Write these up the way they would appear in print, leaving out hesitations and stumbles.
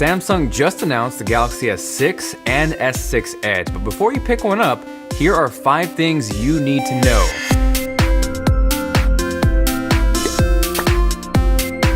Samsung just announced the Galaxy S6 and S6 Edge, but before you pick one up, here are 5 things you need to know.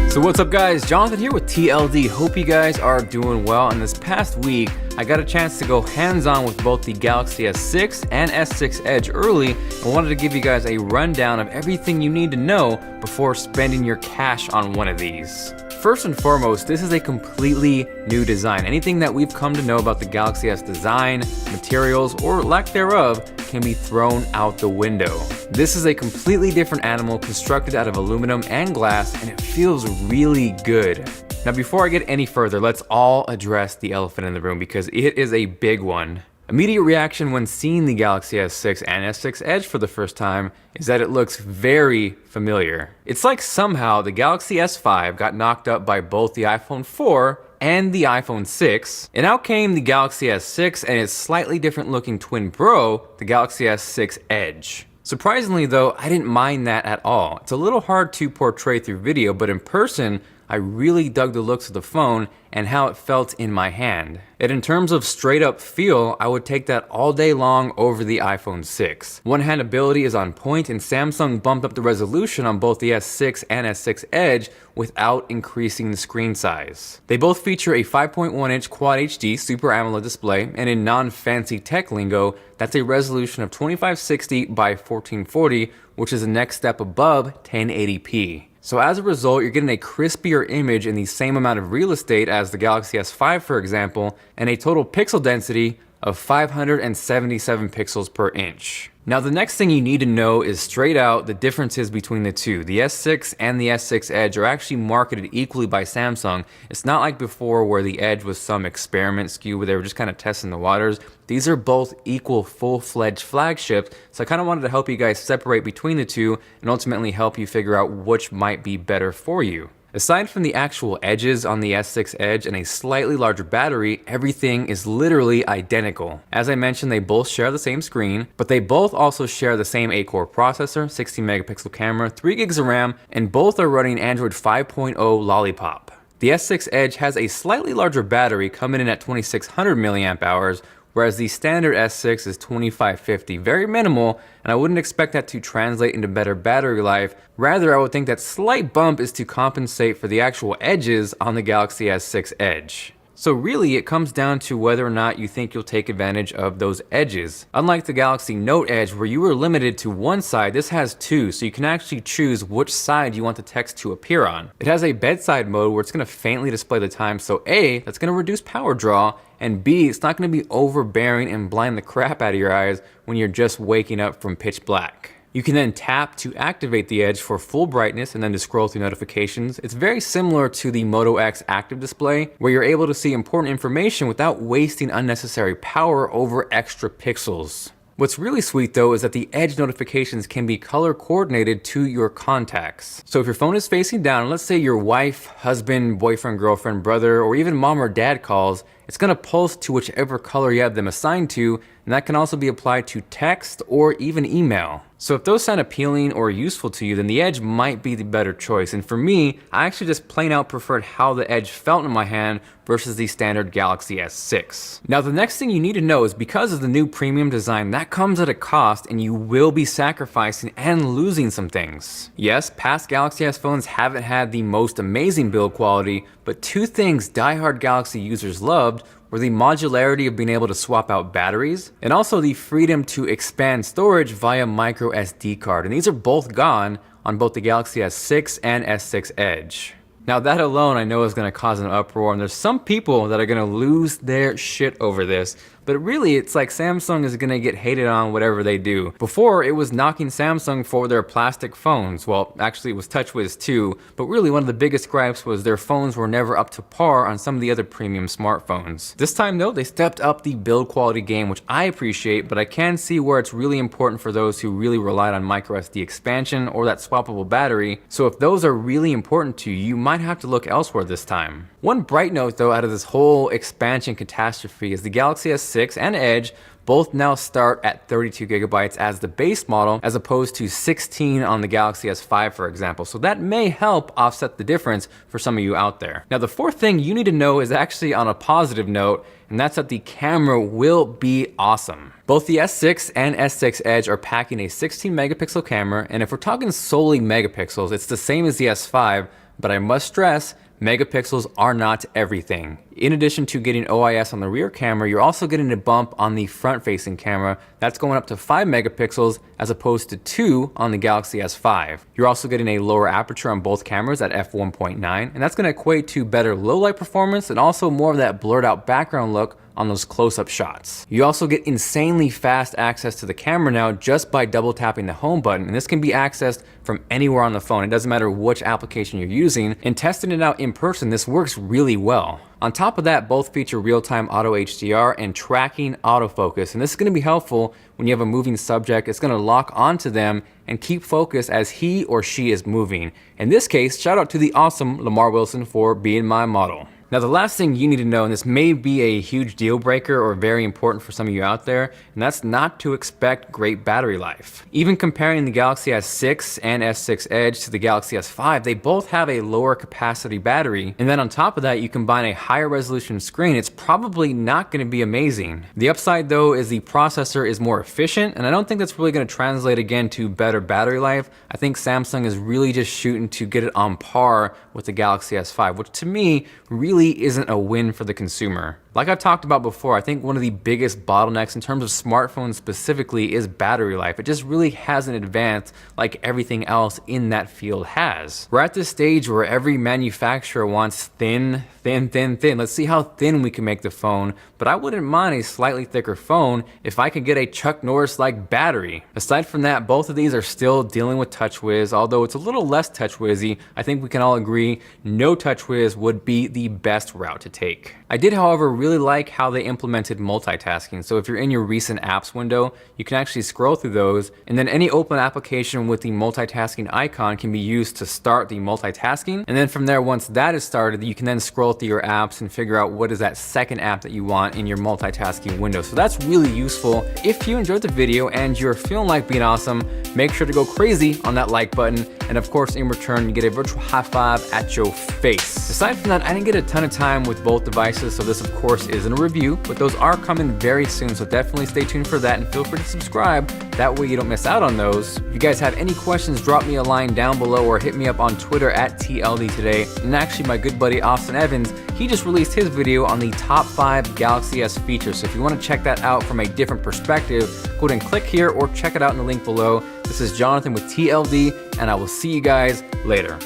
So what's up guys, Jonathan here with TLD. Hope you guys are doing well. And this past week, I got a chance to go hands-on with both the Galaxy S6 and S6 Edge early and wanted to give you guys a rundown of everything you need to know before spending your cash on one of these. First and foremost, this is a completely new design. Anything that we've come to know about the Galaxy S design, materials, or lack thereof can be thrown out the window. This is a completely different animal constructed out of aluminum and glass, and it feels really good. Now before I get any further, let's all address the elephant in the room because it is a big one. Immediate reaction when seeing the Galaxy S6 and S6 Edge for the first time is that it looks very familiar. It's like somehow the Galaxy S5 got knocked up by both the iPhone 4 and the iPhone 6, and out came the Galaxy S6 and its slightly different looking twin bro, the Galaxy S6 Edge. Surprisingly though, I didn't mind that at all. It's a little hard to portray through video, but in person, I really dug the looks of the phone and how it felt in my hand. And in terms of straight up feel, I would take that all day long over the iPhone 6. One-hand ability is on point, and Samsung bumped up the resolution on both the S6 and S6 Edge without increasing the screen size. They both feature a 5.1-inch Quad HD Super AMOLED display, and in non-fancy tech lingo, that's a resolution of 2560 by 1440, which is the next step above 1080p. So as a result, you're getting a crispier image in the same amount of real estate as the Galaxy S5, for example, and a total pixel density of 577 pixels per inch. Now the next thing you need to know is straight out the differences between the two. The S6 and the S6 Edge are actually marketed equally by Samsung. It's not like before where the Edge was some experiment SKU where they were just kind of testing the waters. These are both equal full-fledged flagships, so I kind of wanted to help you guys separate between the two and ultimately help you figure out which might be better for you. Aside from the actual edges on the S6 Edge and a slightly larger battery, everything is literally identical. As I mentioned, they both share the same screen, but they both also share the same 8-core processor, 16 megapixel camera, 3 gigs of RAM, and both are running Android 5.0 Lollipop. The S6 Edge has a slightly larger battery coming in at 2600 milliamp hours, whereas the standard S6 is 2550, very minimal, and I wouldn't expect that to translate into better battery life. Rather, I would think that slight bump is to compensate for the actual edges on the Galaxy S6 Edge. So really, it comes down to whether or not you think you'll take advantage of those edges. Unlike the Galaxy Note Edge, where you were limited to one side, this has two, so you can actually choose which side you want the text to appear on. It has a bedside mode where it's going to faintly display the time, so A, that's going to reduce power draw, and B, it's not going to be overbearing and blind the crap out of your eyes when you're just waking up from pitch black. You can then tap to activate the Edge for full brightness and then to scroll through notifications. It's very similar to the Moto X active display, where you're able to see important information without wasting unnecessary power over extra pixels. What's really sweet though is that the Edge notifications can be color coordinated to your contacts. So if your phone is facing down, let's say your wife, husband, boyfriend, girlfriend, brother, or even mom or dad calls, it's going to pulse to whichever color you have them assigned to, and that can also be applied to text or even email. So if those sound appealing or useful to you, then the Edge might be the better choice. And for me, I actually just plain out preferred how the Edge felt in my hand versus the standard Galaxy S6. Now the next thing you need to know is because of the new premium design, that comes at a cost and you will be sacrificing and losing some things. Yes, past Galaxy S phones haven't had the most amazing build quality, but two things diehard Galaxy users loved were the modularity of being able to swap out batteries and also the freedom to expand storage via micro SD card. And these are both gone on both the Galaxy S6 and S6 Edge. Now that alone I know is going to cause an uproar, and there's some people that are going to lose their shit over this, but really it's like Samsung is going to get hated on whatever they do. Before, it was knocking Samsung for their plastic phones. Well, actually it was TouchWiz too, but really one of the biggest gripes was their phones were never up to par on some of the other premium smartphones. This time though, they stepped up the build quality game, which I appreciate, but I can see where it's really important for those who really relied on microSD expansion or that swappable battery. So if those are really important to you, you might have to look elsewhere this time. One bright note though out of this whole expansion catastrophe is the Galaxy S6 S6 and Edge both now start at 32 gigabytes as the base model, as opposed to 16 on the Galaxy S5, for example. So that may help offset the difference for some of you out there. Now, the fourth thing you need to know is actually on a positive note, and that's that the camera will be awesome. Both the S6 and S6 Edge are packing a 16 megapixel camera, and if we're talking solely megapixels, it's the same as the S5, but I must stress, megapixels are not everything. In addition to getting OIS on the rear camera, you're also getting a bump on the front-facing camera. That's going up to 5 megapixels as opposed to 2 on the Galaxy S5. You're also getting a lower aperture on both cameras at f1.9, and that's going to equate to better low-light performance and also more of that blurred-out background look on those close-up shots. You also get insanely fast access to the camera now just by double tapping the home button, and this can be accessed from anywhere on the phone. It doesn't matter which application you're using, and testing it out in person, this works really well. On top of that, both feature real-time auto HDR and tracking autofocus, and this is going to be helpful when you have a moving subject. It's going to lock onto them and keep focus as he or she is moving. In this case, shout out to the awesome Lamar Wilson for being my model. Now, the last thing you need to know, and this may be a huge deal breaker or very important for some of you out there, and that's not to expect great battery life. Even comparing the Galaxy S6 and S6 Edge to the Galaxy S5, they both have a lower capacity battery, and then on top of that, you combine a higher resolution screen, it's probably not going to be amazing. The upside though is the processor is more efficient, and I don't think that's really going to translate again to better battery life. I think Samsung is really just shooting to get it on par with the Galaxy S5, which to me really isn't a win for the consumer. Like I've talked about before, I think one of the biggest bottlenecks in terms of smartphones specifically is battery life. It just really hasn't advanced like everything else in that field has. We're at this stage where every manufacturer wants thin. Let's see how thin we can make the phone, but I wouldn't mind a slightly thicker phone if I could get a Chuck Norris-like battery. Aside from that, both of these are still dealing with TouchWiz, although it's a little less TouchWizzy. I think we can all agree no TouchWiz would be the best route to take. I did, however, really like how they implemented multitasking. So if you're in your recent apps window, you can actually scroll through those, and then any open application with the multitasking icon can be used to start the multitasking. And then from there, once that is started, you can then scroll through your apps and figure out what is that second app that you want in your multitasking window. So that's really useful. If you enjoyed the video and you're feeling like being awesome, make sure to go crazy on that like button. And of course, in return, you get a virtual high five at your face. Aside from that, I didn't get a ton of time with both devices, so this of course isn't a review, but those are coming very soon, so definitely stay tuned for that and feel free to subscribe. That way you don't miss out on those. If you guys have any questions, drop me a line down below or hit me up on Twitter at TLD Today. And actually, my good buddy Austin Evans, he just released his video on the top 5 Galaxy S features. So if you want to check that out from a different perspective, go ahead and click here or check it out in the link below. This is Jonathan with TLD, and I will see you guys later.